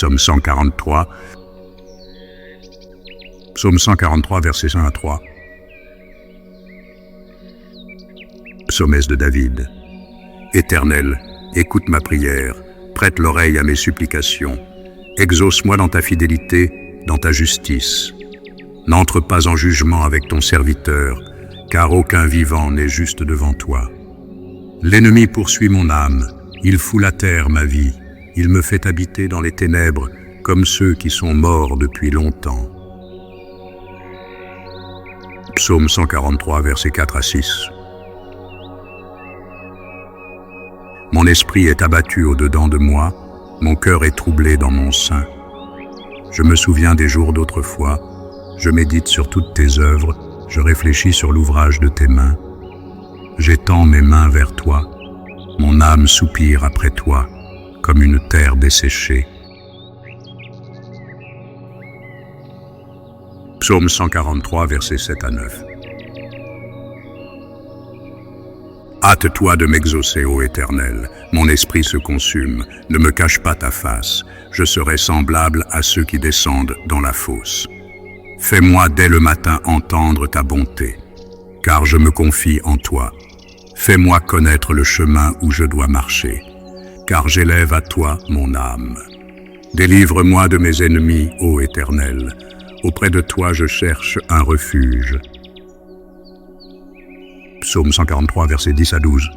Psaume 143. Psaume 143, versets 1 à 3. Psaumes de David. Éternel, écoute ma prière, prête l'oreille à mes supplications. Exauce-moi dans ta fidélité, dans ta justice. N'entre pas en jugement avec ton serviteur, car aucun vivant n'est juste devant toi. L'ennemi poursuit mon âme, il foule à terre ma vie, il me fait habiter dans les ténèbres comme ceux qui sont morts depuis longtemps. Psaume 143, versets 4 à 6. Mon esprit est abattu au-dedans de moi, mon cœur est troublé dans mon sein. Je me souviens des jours d'autrefois, je médite sur toutes tes œuvres, je réfléchis sur l'ouvrage de tes mains. J'étends mes mains vers toi, mon âme soupire après toi, comme une terre desséchée. Psaume 143, versets 7 à 9. Hâte-toi de m'exaucer, ô Éternel, mon esprit se consume, ne me cache pas ta face, je serai semblable à ceux qui descendent dans la fosse. Fais-moi dès le matin entendre ta bonté, car je me confie en toi. Fais-moi connaître le chemin où je dois marcher, car j'élève à toi mon âme. Délivre-moi de mes ennemis, ô Éternel, auprès de toi je cherche un refuge. Psaume 143, versets 10 à 12.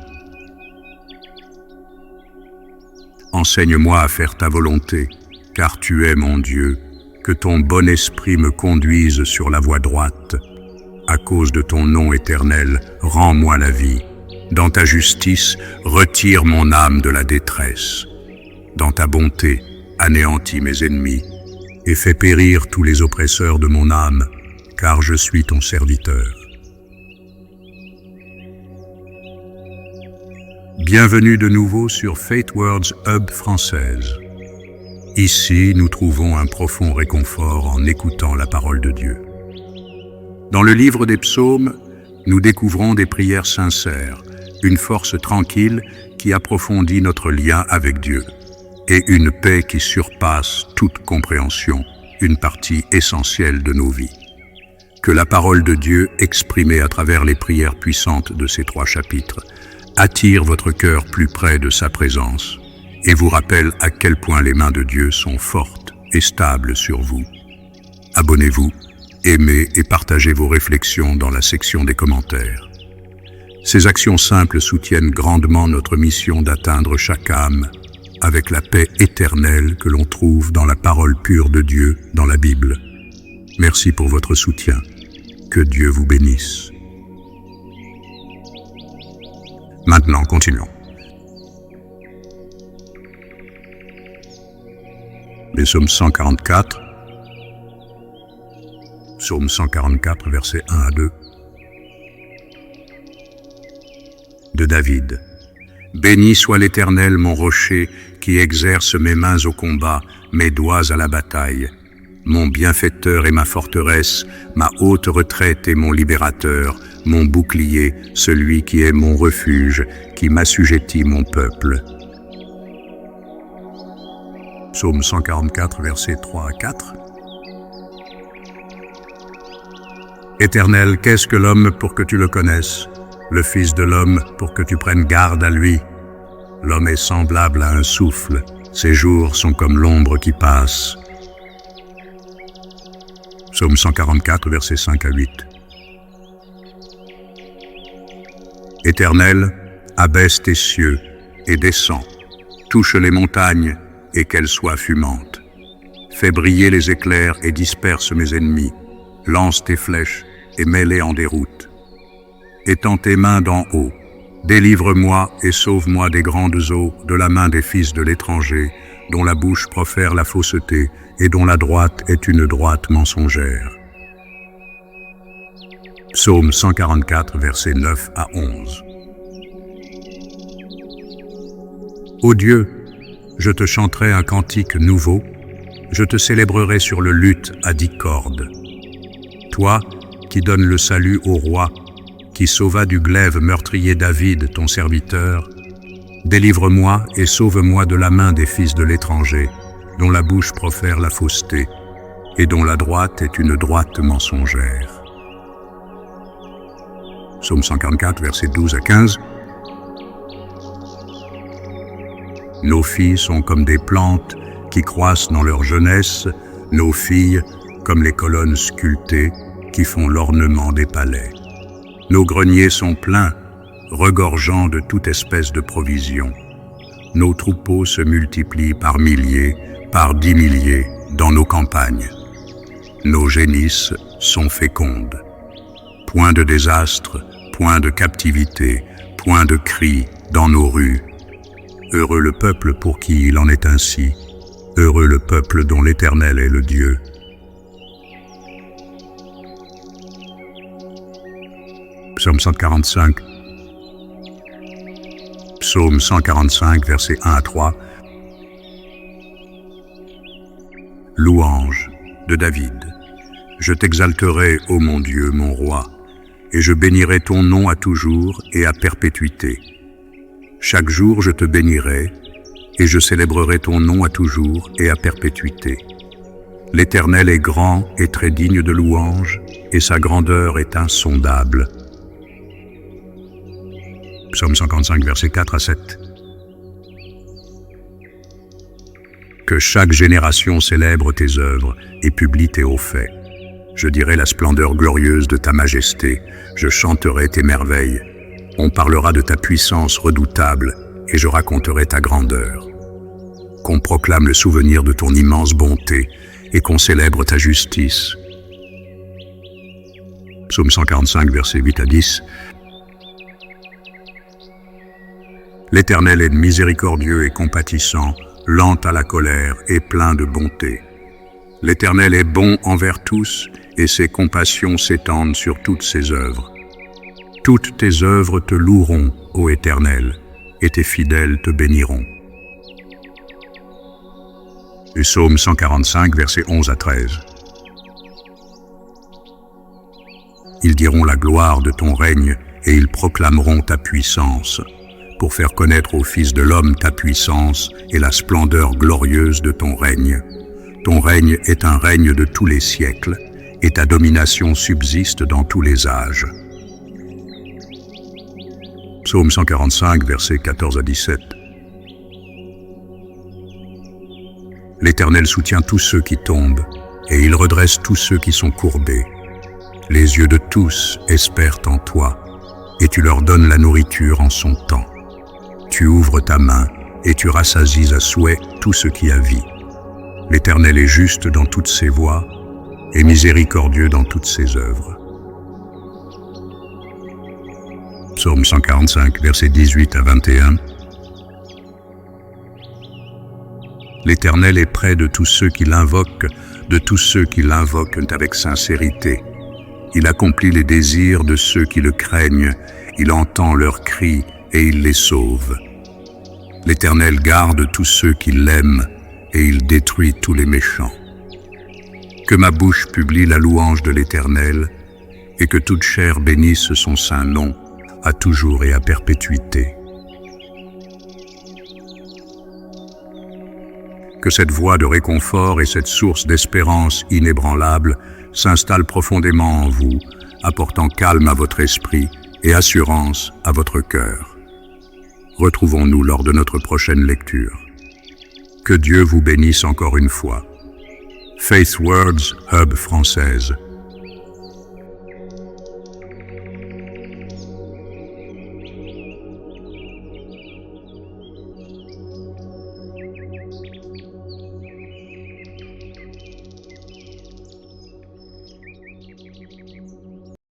Enseigne-moi à faire ta volonté, car tu es mon Dieu, que ton bon esprit me conduise sur la voie droite. À cause de ton nom éternel, rends-moi la vie. Dans ta justice, retire mon âme de la détresse. Dans ta bonté, anéantis mes ennemis, et fais périr tous les oppresseurs de mon âme, car je suis ton serviteur. Bienvenue de nouveau sur Faith Words Hub française. Ici, nous trouvons un profond réconfort en écoutant la parole de Dieu. Dans le livre des psaumes, nous découvrons des prières sincères, une force tranquille qui approfondit notre lien avec Dieu, et une paix qui surpasse toute compréhension, une partie essentielle de nos vies. Que la parole de Dieu, exprimée à travers les prières puissantes de ces 3 chapitres, attire votre cœur plus près de sa présence et vous rappelle à quel point les mains de Dieu sont fortes et stables sur vous. Abonnez-vous, aimez et partagez vos réflexions dans la section des commentaires. Ces actions simples soutiennent grandement notre mission d'atteindre chaque âme avec la paix éternelle que l'on trouve dans la parole pure de Dieu dans la Bible. Merci pour votre soutien. Que Dieu vous bénisse. Maintenant, continuons. Les psaumes 144. Psaume 144, versets 1 à 2. De David. Béni soit l'Éternel, mon rocher, qui exerce mes mains au combat, mes doigts à la bataille. Mon bienfaiteur et ma forteresse, ma haute retraite et mon libérateur, mon bouclier, celui qui est mon refuge, qui m'assujettit mon peuple. Psaume 144, versets 3 à 4. Éternel, qu'est-ce que l'homme pour que tu le connaisses? Le Fils de l'homme pour que tu prennes garde à lui? L'homme est semblable à un souffle, ses jours sont comme l'ombre qui passe. Psaume 144, versets 5 à 8. Éternel, abaisse tes cieux et descends, touche les montagnes et qu'elles soient fumantes. Fais briller les éclairs et disperse mes ennemis, lance tes flèches et mets-les en déroute. Étends tes mains d'en haut, délivre-moi et sauve-moi des grandes eaux, de la main des fils de l'étranger, dont la bouche profère la fausseté et dont la droite est une droite mensongère. Psaume 144, versets 9 à 11. Ô Dieu, je te chanterai un cantique nouveau, je te célébrerai sur le luth à 10 cordes. Toi, qui donnes le salut au roi, qui sauva du glaive meurtrier David, ton serviteur, délivre-moi et sauve-moi de la main des fils de l'étranger, dont la bouche profère la fausseté, et dont la droite est une droite mensongère. Psaume 144, versets 12 à 15. Nos filles sont comme des plantes qui croissent dans leur jeunesse, nos filles comme les colonnes sculptées qui font l'ornement des palais. Nos greniers sont pleins, regorgeant de toute espèce de provisions. Nos troupeaux se multiplient par milliers, par 10 milliers dans nos campagnes. Nos génisses sont fécondes. Point de désastre, point de captivité, point de cri dans nos rues. Heureux le peuple pour qui il en est ainsi. Heureux le peuple dont l'Éternel est le Dieu. Psaume 145. Psaume 145, versets 1 à 3. Louange de David. Je t'exalterai, ô mon Dieu, mon roi, et je bénirai ton nom à toujours et à perpétuité. Chaque jour je te bénirai, et je célébrerai ton nom à toujours et à perpétuité. L'Éternel est grand et très digne de louange, et sa grandeur est insondable. Psaume 155, versets 4 à 7. Que chaque génération célèbre tes œuvres et publie tes hauts faits. Je dirai la splendeur glorieuse de ta majesté, je chanterai tes merveilles. On parlera de ta puissance redoutable et je raconterai ta grandeur. Qu'on proclame le souvenir de ton immense bonté et qu'on célèbre ta justice. Psaume 145, versets 8 à 10. L'Éternel est miséricordieux et compatissant, lent à la colère et plein de bonté. L'Éternel est bon envers tous, et ses compassions s'étendent sur toutes ses œuvres. Toutes tes œuvres te loueront, ô Éternel, et tes fidèles te béniront. Psaume 145, versets 11 à 13. Ils diront la gloire de ton règne, et ils proclameront ta puissance, pour faire connaître aux fils de l'homme ta puissance et la splendeur glorieuse de ton règne. Ton règne est un règne de tous les siècles, et ta domination subsiste dans tous les âges. Psaume 145, versets 14 à 17. L'Éternel soutient tous ceux qui tombent, et il redresse tous ceux qui sont courbés. Les yeux de tous espèrent en toi, et tu leur donnes la nourriture en son temps. Tu ouvres ta main et tu rassasies à souhait tout ce qui a vie. L'Éternel est juste dans toutes ses voies et miséricordieux dans toutes ses œuvres. Psaume 145, versets 18 à 21. L'Éternel est près de tous ceux qui l'invoquent, avec sincérité. Il accomplit les désirs de ceux qui le craignent, il entend leurs cris et il les sauve. L'Éternel garde tous ceux qui l'aiment et il détruit tous les méchants. Que ma bouche publie la louange de l'Éternel et que toute chair bénisse son saint nom à toujours et à perpétuité. Que cette voie de réconfort et cette source d'espérance inébranlable s'installent profondément en vous, apportant calme à votre esprit et assurance à votre cœur. Retrouvons-nous lors de notre prochaine lecture. Que Dieu vous bénisse encore une fois. Faith Words Hub Française.